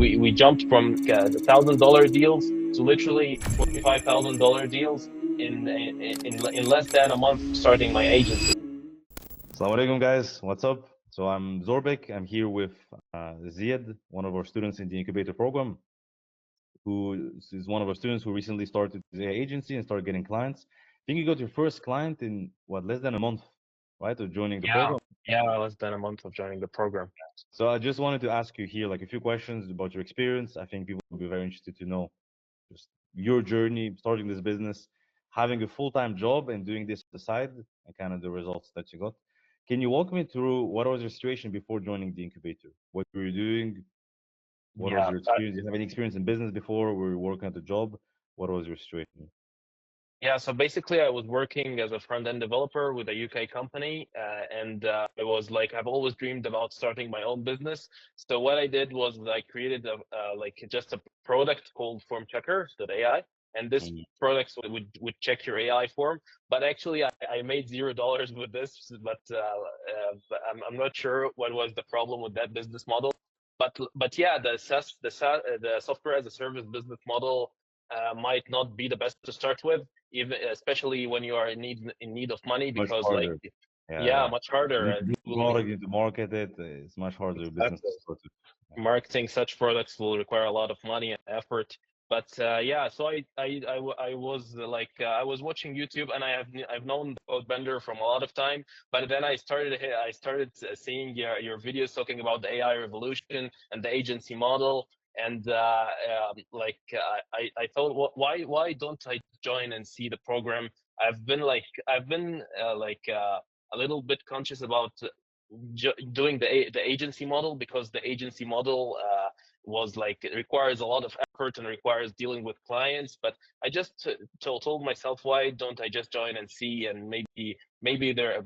we jumped from $1,000 deals to literally $25,000 deals in less than a month starting my agency. Assalamu Alaykum, guys. What's up? So I'm Zaurbek. I'm here with Ziad, one of our students in the incubator program, who is one of our students who recently started the agency and started getting clients. I think you got your first client in what, less than a month, right, of joining the program? Yeah, less than a month of joining the program. So I just wanted to ask you here, like, a few questions about your experience. I think people will be very interested to know just your journey starting this business, having a full-time job and doing this on the side, and kind of the results that you got. Can you walk me through what was your situation before joining the incubator? What were you doing? What was Yeah, your experience? Do you have any experience in business before? Were you working at a job? What was your situation? yeah. So basically, I was working as a front-end developer with a UK company, and it was like I've always dreamed about starting my own business. So what I did was I created like just a product called Form Checker.ai, and this Mm. product would check your AI form. But actually, I made $0 with this, but I'm not sure what was the problem with that business model. But yeah, the software as a service business model might not be the best to start with, even especially when you are in need of money, Much because like harder. Yeah, yeah, yeah. much harder. You need to It build will product, you need to market it. It's much harder business to exactly. start with. Marketing such products will require a lot of money and effort. But yeah, so I was I was watching YouTube, and I've known Codebender from a lot of time. But then I started seeing your videos talking about the AI revolution and the agency model, and I thought, why don't I join and see the program? I've been a little bit conscious about doing the agency model, because the agency model was like, it requires a lot of effort and requires dealing with clients. But I just told myself, why don't I just join and see, and maybe there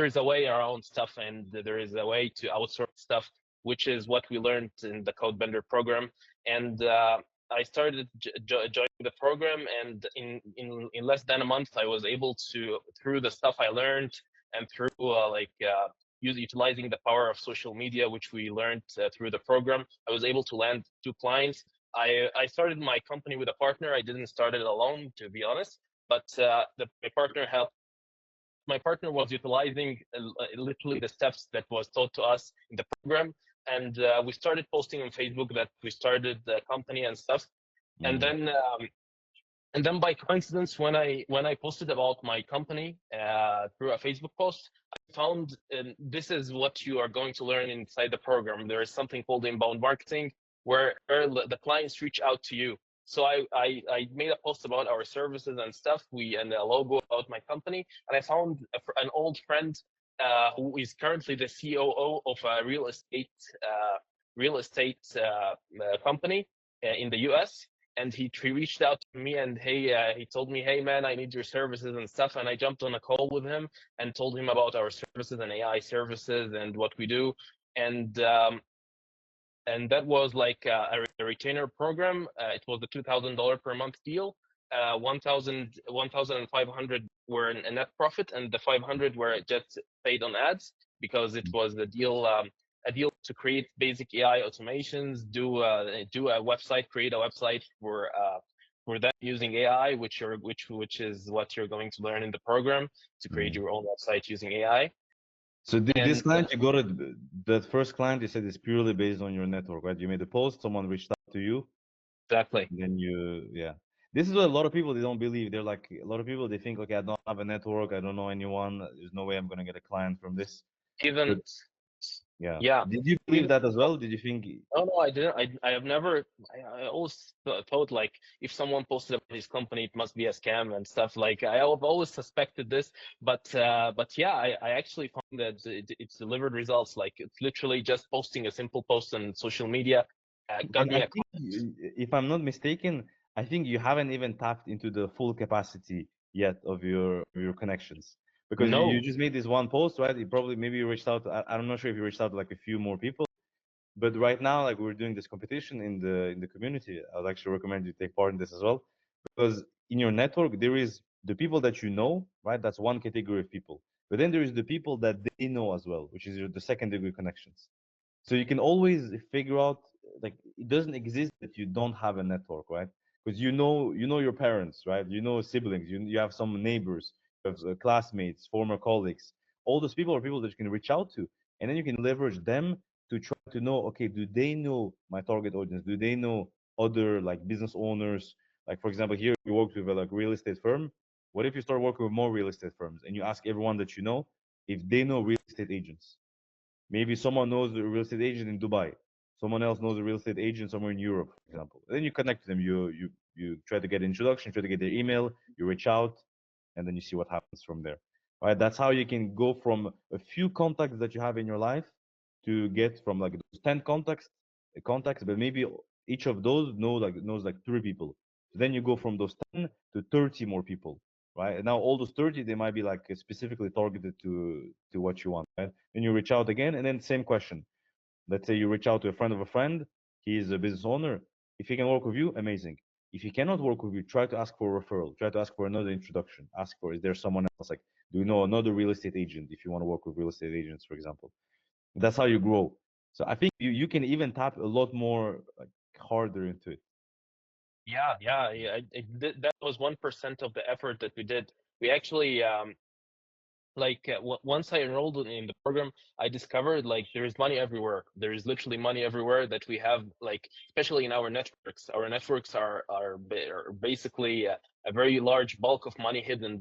is a way around stuff, and there is a way to outsource stuff, which is what we learned in the Codebender program. And I started joining the program, and in less than a month, I was able to, through the stuff I learned, and through utilizing the power of social media, which we learned through the program, I was able to land 2 clients. I started my company with a partner. I didn't start it alone, to be honest, but my partner helped. My partner was utilizing literally the steps that was taught to us in the program, and we started posting on Facebook that we started the company and stuff. And Mm. then by coincidence, when I posted about my company through a Facebook post, I found this is what you are going to learn inside the program. There is something called inbound marketing, where the clients reach out to you. So I made a post about our services and stuff, and a logo about my company, and I found an old friend who is currently the COO of a real estate company in the US. And he reached out to me, and he told me, hey man, I need your services and stuff. And I jumped on a call with him and told him about our services and AI services and what we do. And that was like a retainer program. It was a $2,000 per month deal. 1,500 were a net profit, and the 500 were just paid on ads, because it was a deal to create basic AI automations, do a website, create a website for that using AI, which is what you're going to learn in the program, to create Mm. your own website using AI. So this And client you got it, that first client you said is purely based on your network, right? You made a post, someone reached out to you, exactly. then yeah. This is what a lot of people they don't believe. They're like a lot of people they think, okay, I don't have a network, I don't know anyone. There's no way I'm gonna get a client from this. Even But yeah, yeah, did you believe even that as well? Did you think? no, I didn't. I have never. I always thought, like, if someone posted about his company, it must be a scam and stuff. Like, I have always suspected this, but yeah, I actually found that it's delivered results. Like, it's literally just posting a simple post on social media got And me I a think, if I'm not mistaken, I think you haven't even tapped into the full capacity yet of your connections, because you no. just made this one post, right? You probably maybe you reached out. I'm not sure if you reached out to like a few more people, but right now, like we're doing this competition in the community. I'd actually recommend you take part in this as well, because in your network there is the people that you know, right? That's one category of people, but then there is the people that they know as well, which is the second degree connections. So you can always figure out, like, it doesn't exist that you don't have a network, right? Because you know your parents, right? You know siblings, you have some neighbors, you have classmates, former colleagues. All those people are people that you can reach out to, and then you can leverage them to try to know, okay, do they know my target audience? Do they know other like business owners? Like for example, here you work with a like real estate firm. What if you start working with more real estate firms and you ask everyone that you know if they know real estate agents? Maybe someone knows a real estate agent in Dubai. Someone else knows a real estate agent somewhere in Europe, for example. Then you connect to them. You try to get introduction, try to get their email. You reach out, and then you see what happens from there. Right? That's how you can go from a few contacts that you have in your life to get from like those 10 contacts, but maybe each of those knows like 3 people. So then you go from those 10 to 30 more people, right? And now all those 30, they might be like specifically targeted to what you want, right? Then you reach out again, and then same question. Let's say you reach out to a friend of a friend. He is a business owner. If he can work with you, amazing. If he cannot work with you, try to ask for a referral. Try to ask for another introduction. Ask for, is there someone else? Like, do you know another real estate agent if you want to work with real estate agents, for example? That's how you grow. So I think you can even tap a lot more like harder into it. Yeah. That was 1% of the effort that we did. We actually once I enrolled in the program, I discovered like there is money everywhere. There is literally money everywhere that we have, like especially in our networks. Our networks are basically a very large bulk of money hidden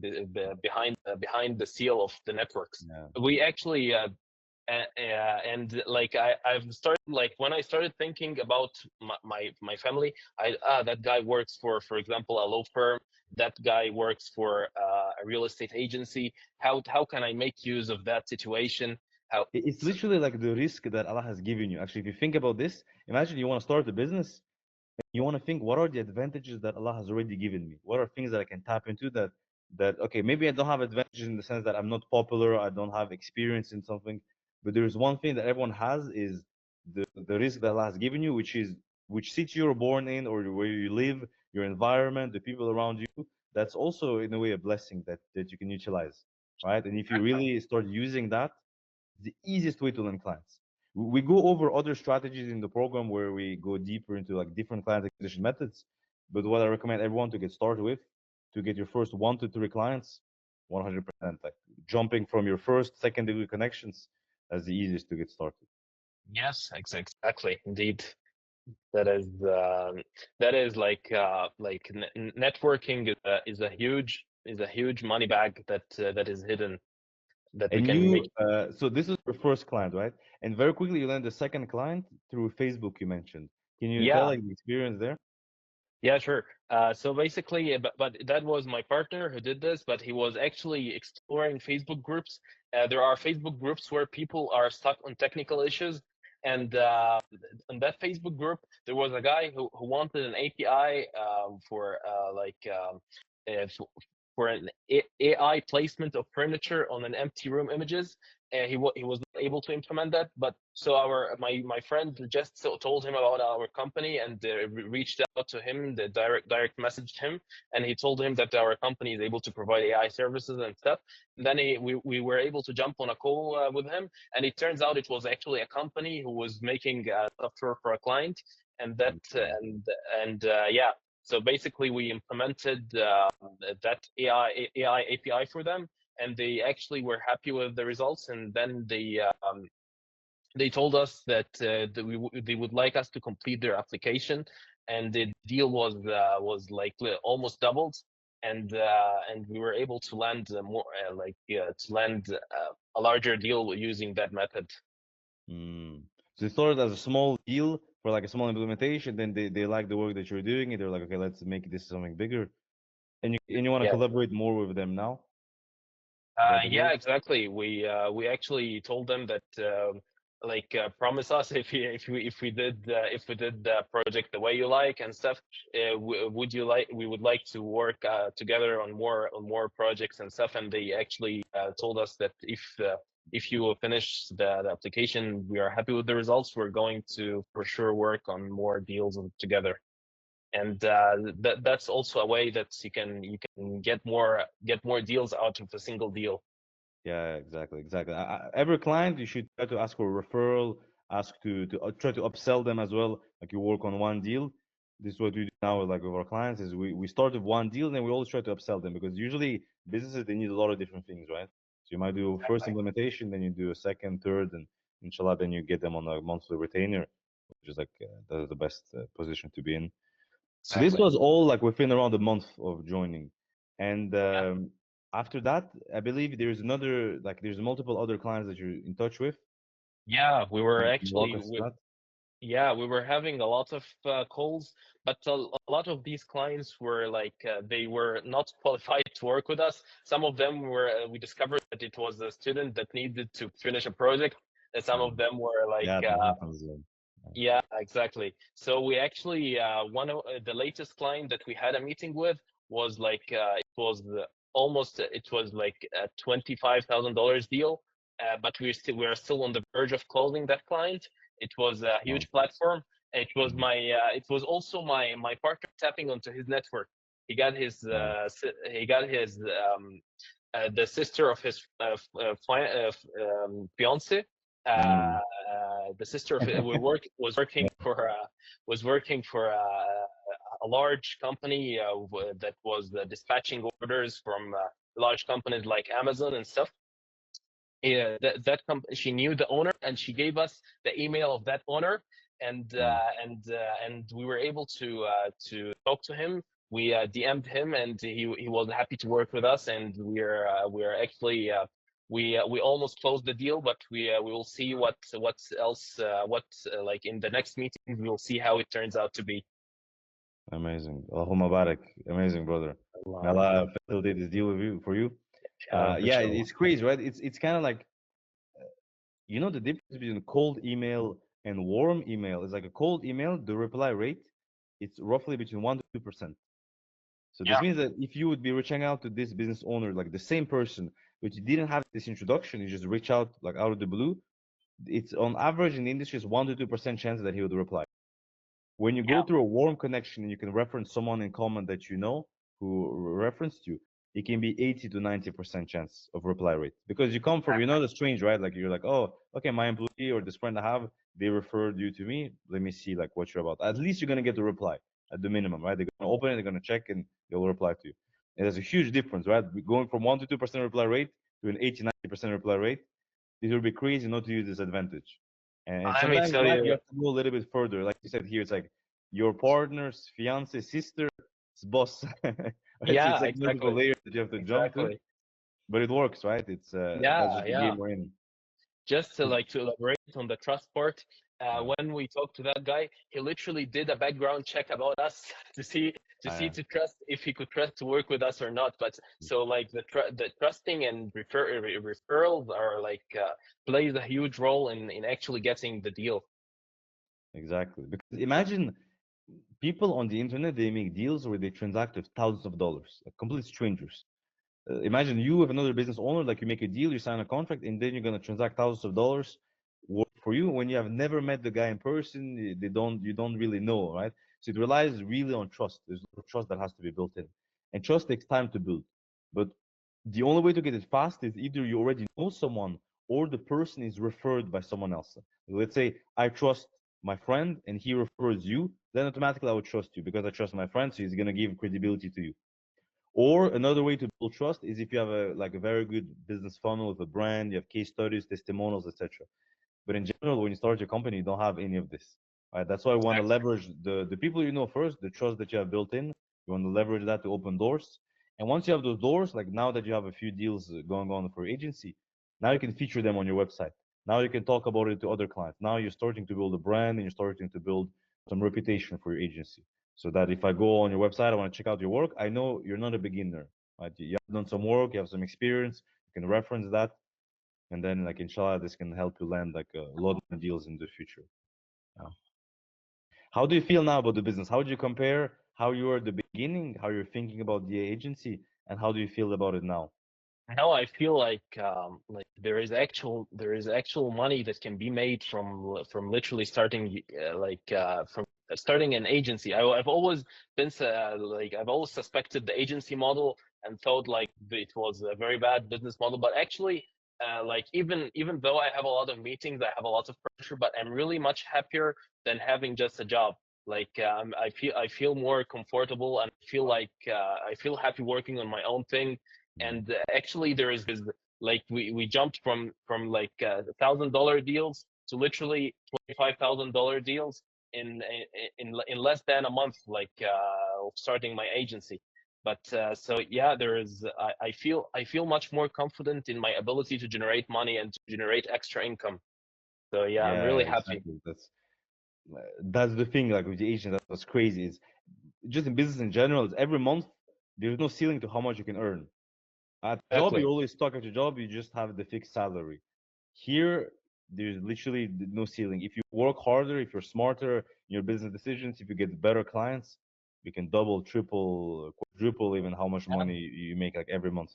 behind the seal of the networks. Yeah. We actually and like I've started, like when I started thinking about my family, that guy works for example a law firm, that guy works for a real estate agency. How can I make use of that situation? How It's literally like the risk that Allah has given you. Actually, if you think about this, imagine you want to start a business. You want to think, what are the advantages that Allah has already given me? What are things that I can tap into that okay, maybe I don't have advantages in the sense that I'm not popular, I don't have experience in something, but there's one thing that everyone has is the risk that Allah has given you, which city you're born in or where you live, your environment, the people around you. That's also in a way a blessing that you can utilize, right? And if you really start using that, the easiest way to land clients. We go over other strategies in the program where we go deeper into like different client acquisition methods. But what I recommend everyone to get started with, to get your first 1 to 3 clients, 100%. Like jumping from your first, second degree connections, that's the easiest to get started. Yes, exactly, indeed. That is that is like networking is a huge money bag that is hidden that we And can you, make. so this is your first client, right? And very quickly you land the second client through Facebook, you mentioned. Can you tell Yeah, like the experience there? yeah, sure. So basically, but that was my partner who did this, but he was actually exploring Facebook groups. There are Facebook groups where people are stuck on technical issues, and in that Facebook group, there was a guy who wanted an API for an AI placement of furniture on an empty room images. He was not able to implement that, but so my friend just told him about our company and reached out to him, the direct messaged him, and he told him that our company is able to provide AI services and stuff. And then we were able to jump on a call with him, and it turns out it was actually a company who was making software for a client, and that Okay. yeah. So basically, we implemented that AI API for them, and they actually were happy with the results. And then they told us that they would like us to complete their application, and the deal was like almost doubled, and we were able to land more to land a larger deal using that method. Mm. So they started as a small deal for like a small implementation. Then they like the work that you're doing, and they're like, okay, let's make this something bigger. And you want to Yeah. collaborate more with them now? Is that the Yeah, goal? exactly. We actually told them that promise us if we did the project the way you like and stuff. Would you like we would like to work together on more projects and stuff. And they actually told us that if you will finish the application, we are happy with the results. We're going to for sure work on more deals together. And that's also a way that you can get more deals out of a single deal. Yeah, exactly, exactly. Every client, you should try to ask for a referral, ask to try to upsell them as well. Like you work on one deal. This is what we do now, like with our clients, is we start with one deal, and then we always try to upsell them because usually businesses they need a lot of different things, right? So you might do first implementation, then you do a second, third, and inshallah, then you get them on a monthly retainer, which is like the best position to be in. So this Exactly. was all like within around a month of joining, and Yeah. after that, I believe there's another like there's multiple other clients that you're in touch with. Yeah, we were Can you walk actually, us through that? yeah, we were having a lot of calls, but a lot of these clients were like they were not qualified to work with us. Some of them were we discovered that it was a student that needed to finish a project, and some of them were like Yeah, that happens. yeah, exactly. So we actually one of the latest client that we had a meeting with was like it was almost it was like a $25,000 deal, but we are still on the verge of closing that client. It was a Wow. huge platform. It was Mhm. it was also my partner tapping onto his network. He got his Wow. he got his the sister of his fiance. Mm. The sister of we work was working for a large company that was dispatching orders from large companies like Amazon and stuff. Yeah, she knew the owner, and she gave us the email of that owner, Wow. and we were able to talk to him. We DM'd him, and he was happy to work with us, and we're actually we almost closed the deal, but we will see what else like in the next meeting we'll see how it turns out to be. Amazing. Allahumma barak. Amazing, brother. May Allah, Allah facilitate this deal with you for you. Yeah, inshallah. it's crazy, right? It's kind of like the difference between cold email and warm email is like a cold email, the reply rate, it's roughly between 1 to 2%. So this Yeah, means that if you would be reaching out to this business owner, like the same person, but you didn't have this introduction, you just reach out like out of the blue, it's on average in the industry is 1 to 2% chance that he would reply. When you go yeah, through a warm connection and you can reference someone in common that you know who referenced you, it can be 80 to 90% chance of reply rate because you come from, the strange, right? Like you're like, oh, okay, my employee or this friend I have, they referred you to me. Let me see like what you're about. At least you're gonna get a reply at the minimum, right? They're gonna open it, they're gonna check, and they'll reply to you. And there's a huge difference, right? Going from 1 to 2% reply rate to an 80, 90% reply rate, it would be crazy not to use this advantage. And let me sometimes in tell life you you. have to go a little bit further. Like you said here, it's like your partner's fiance, sister's boss. Right? So it's Yeah, like multiple exactly, layers that you have to jump to, exactly. but it works, right? It's that's Yeah, just the yeah. game we're in. Just to elaborate on the trust part, Yeah, when we talked to that guy, he literally did a background check about us yeah, to trust if he could trust to work with us or not. But so like the trusting and referrals are like plays a huge role in actually getting the deal. exactly. Because imagine people on the internet, they make deals where they transact with thousands of dollars, like complete strangers. Imagine you with another business owner, like you make a deal, you sign a contract, and then you're gonna transact thousands of dollars work for you when you have never met the guy in person. You don't really know, right? So it relies really on trust. There's a lot of trust that has to be built in, and trust takes time to build. But the only way to get it fast is either you already know someone or the person is referred by someone else. Let's say I trust my friend and he refers you, then automatically I would trust you because I trust my friend, so he's gonna give credibility to you. Or another way to build trust is if you have a very good business funnel with a brand, you have case studies, testimonials, etc. But in general, when you start your company, you don't have any of this. Right? That's why we want to Exactly. leverage the people you know first, the trust that you have built in. You want to leverage that to open doors. And once you have those doors, like now that you have a few deals going on for your agency, now you can feature them on your website. Now you can talk about it to other clients. Now you're starting to build a brand and you're starting to build some reputation for your agency. So that if I go on your website, I want to check out your work, I know you're not a beginner. Right? You have done some work, you have some experience, you can reference that, and then like inshallah this can help you land like a lot of deals in the future. Yeah. How do you feel now about the business? How do you compare how you were at the beginning, how you're thinking about the agency, and how do you feel about it now? Now I feel like there is actual money that can be made from literally starting from starting an agency. I've always been like I've always suspected the agency model and thought like it was a very bad business model, but actually like even though I have a lot of meetings, I have a lot of pressure, but I'm really much happier than having just a job. Like I feel more comfortable, and I feel happy working on my own thing. Mm. And actually, there is like we jumped from like $1,000 deals to literally $25,000 deals in less than a month, like of starting my agency. But so yeah, I feel much more confident in my ability to generate money and to generate extra income. So yeah, I'm Yeah, really happy. exactly. That's the thing. Like with the agent, that's what's crazy. Is just in business in general. Is every month there's no ceiling to how much you can earn. At job, you Exactly. always stuck at your job. You just have the fixed salary. Here, there's literally no ceiling. If you work harder, if you're smarter in your business decisions, if you get better clients, you can double, triple, quadruple even how much Yeah. money you make like every month.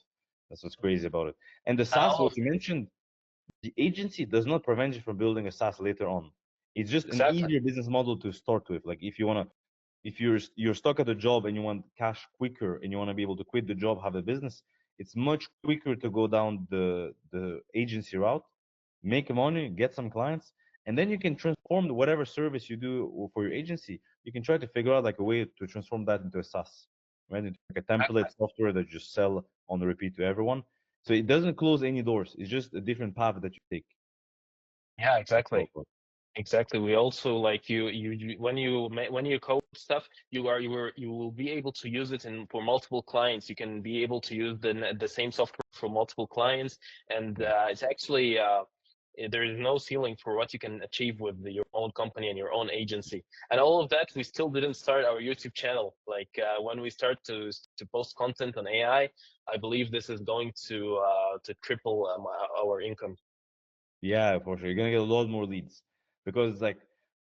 That's what's crazy about it. And the And SaaS, all what of you mentioned, the agency does not prevent you from building a SaaS later on. It's just an exactly. easier business model to start with. Like if you wanna, if you're stuck at a job and you want cash quicker and you want to be able to quit the job, have a business, it's much quicker to go down the agency route, make money, get some clients, and then you can transform whatever service you do for your agency. You can try to figure out like a way to transform that into a SaaS, right? Into like a template Exactly. software that you just sell on the repeat to everyone. So it doesn't close any doors. It's just a different path that you take. Yeah, That's all. exactly. Exactly. We also like when you code stuff, you will be able to use it in for multiple clients. You can be able to use the same software for multiple clients, and Yeah. it's actually there is no ceiling for what you can achieve with your own company and your own agency. And all of that, we still didn't start our YouTube channel. Like when we start to post content on AI, I believe this is going to triple our income. Yeah, for sure. You're gonna get a lot more leads because like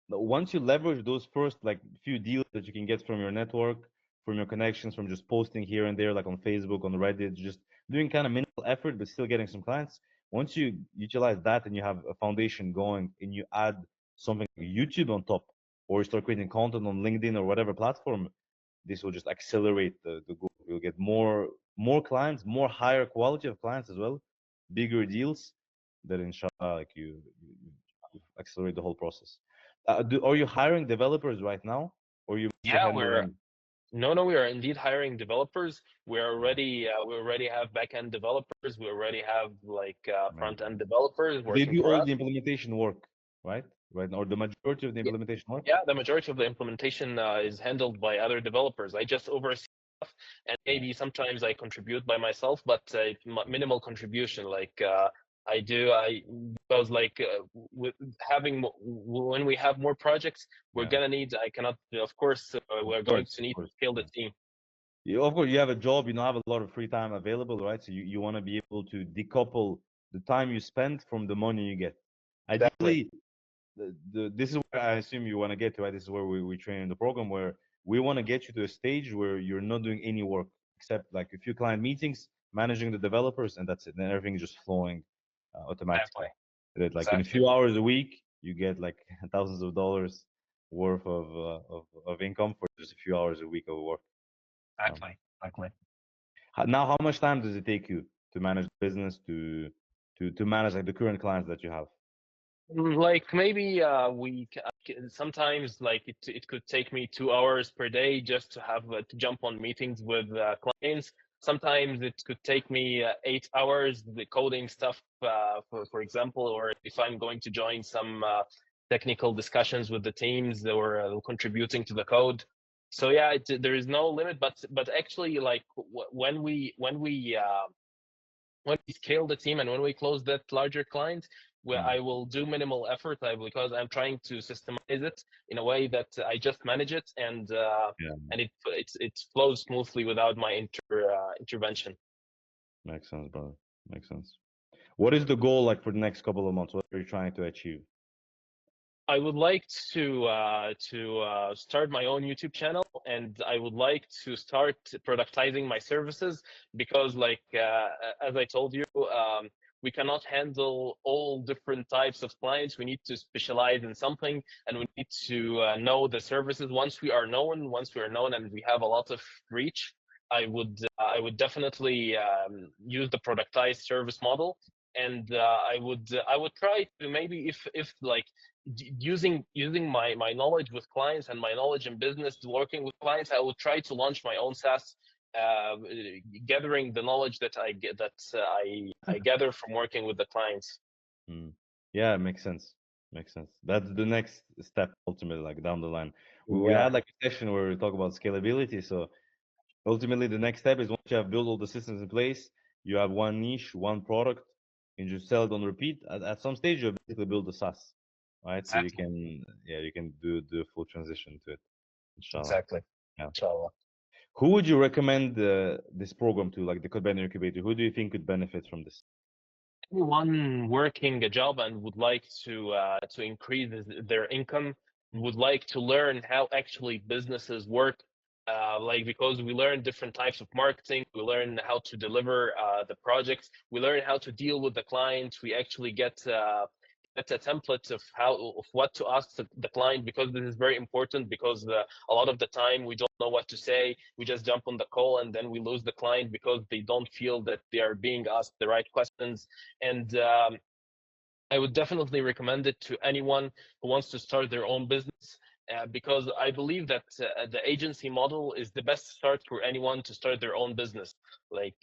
once you leverage those first like few deals that you can get from your network, from your connections, from just posting here and there, like on Facebook, on Reddit, just doing kind of minimal effort but still getting some clients. Once you utilize that and you have a foundation going and you add something like YouTube on top, or you start creating content on LinkedIn or whatever platform, this will just accelerate the growth. You'll get more clients, more higher quality of clients as well, bigger deals that inshallah like you accelerate the whole process. Are you hiring developers right now, or you mostly Yeah, we're handling? no, we are indeed hiring developers. Yeah, We already have back-end developers. We already have like nice, front-end nice. developers They working do for all us. the implementation work, right? Right, or the majority of the Yeah, implementation work. yeah, the majority of the implementation is handled by other developers. I just oversee stuff, and Yeah, maybe sometimes I contribute by myself, but minimal contribution. Like I because like with when we have more projects, we're yeah, gonna need. I cannot, of course, we're going to of need to course. scale the Yeah. team. Of course, you have a job, you don't have a lot of free time available, right? So you want to be able to decouple the time you spend from the money you get. Exactly. Ideally, this is where I assume you want to get to, right? This is where we train in the program, where we want to get you to a stage where you're not doing any work except like a few client meetings, managing the developers, and that's it. Then everything is just flowing automatically. Exactly. That like in a Exactly. few hours a week, you get like thousands of dollars worth of income for just a few hours a week of work. Um, Exactly. Exactly. now, how much time does it take you to manage the business, to manage like the current clients that you have? Like maybe sometimes like it could take me 2 hours per day just to have to jump on meetings with clients. Sometimes it could take me 8 hours the coding stuff for example, or if I'm going to join some technical discussions with the teams or contributing to the code. So yeah, there is no limit, but actually like when we scale the team and when we close that larger client, where Mm. I will do minimal effort because I'm trying to systemize it in a way that I just manage it Yeah, and it flows smoothly without my intervention. makes sense, brother. Makes sense. What is the goal like for the next couple of months? What are you trying to achieve? I would like to start my own YouTube channel, and I would like to start productizing my services because, like as I told you, we cannot handle all different types of clients. We need to specialize in something, and we need to know the services. Once we are known, and we have a lot of reach, I would definitely use the productized service model and I would try to maybe if like using my knowledge with clients and my knowledge in business working with clients, I would try to launch my own SaaS, uh, gathering the knowledge that I get that I gather from working with the clients. Mm. Yeah, it makes sense. Makes sense. That's the next step ultimately, like down the line. We Yeah, had like a session where we talk about scalability. So ultimately, the next step is once you have built all the systems in place, you have one niche, one product, and you sell it on repeat. At some stage, you basically build a SaaS, right? So you exactly, can, yeah, you can do the full transition to it, inshallah. exactly. Yeah. Inshallah. Who would you recommend this program to, like the Codebender Incubator? Who do you think could benefit from this? Anyone working a job and would like to increase their income, would like to learn how actually businesses work, like because we learn different types of marketing, we learn how to deliver the projects, we learn how to deal with the client, we actually get a template of how of what to ask the client, because this is very important, because a lot of the time we don't know what to say, we just jump on the call and then we lose the client because they don't feel that they are being asked the right questions. And I would definitely recommend it to anyone who wants to start their own business, because I believe that the agency model is the best start for anyone to start their own business. Like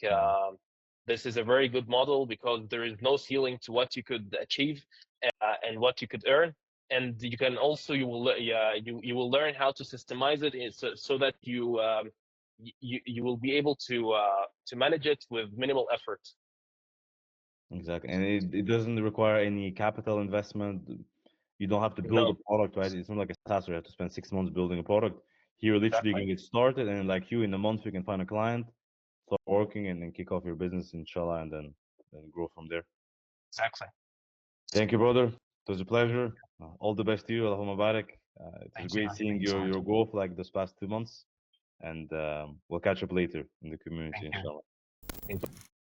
this is a very good model because there is no ceiling to what you could achieve and what you could earn. And you can also you will learn how to systemize it so that you will be able to manage it with minimal effort. Exactly. And it doesn't require any capital investment. You don't have to build No, a product, right? It's not like a SaaS where you have to spend 6 months building a product. Here, literally, you exactly, can get started, and like you, in a month, you can find a client, start working, and then kick off your business, inshallah, and then grow from there. exactly. Thank you, brother. It was a pleasure. All the best to you. Allahumma barak. It was Thank you. great seeing Thank you so much. your growth like this past 2 months, and we'll catch up later in the community, Thank you. inshallah. Thank you.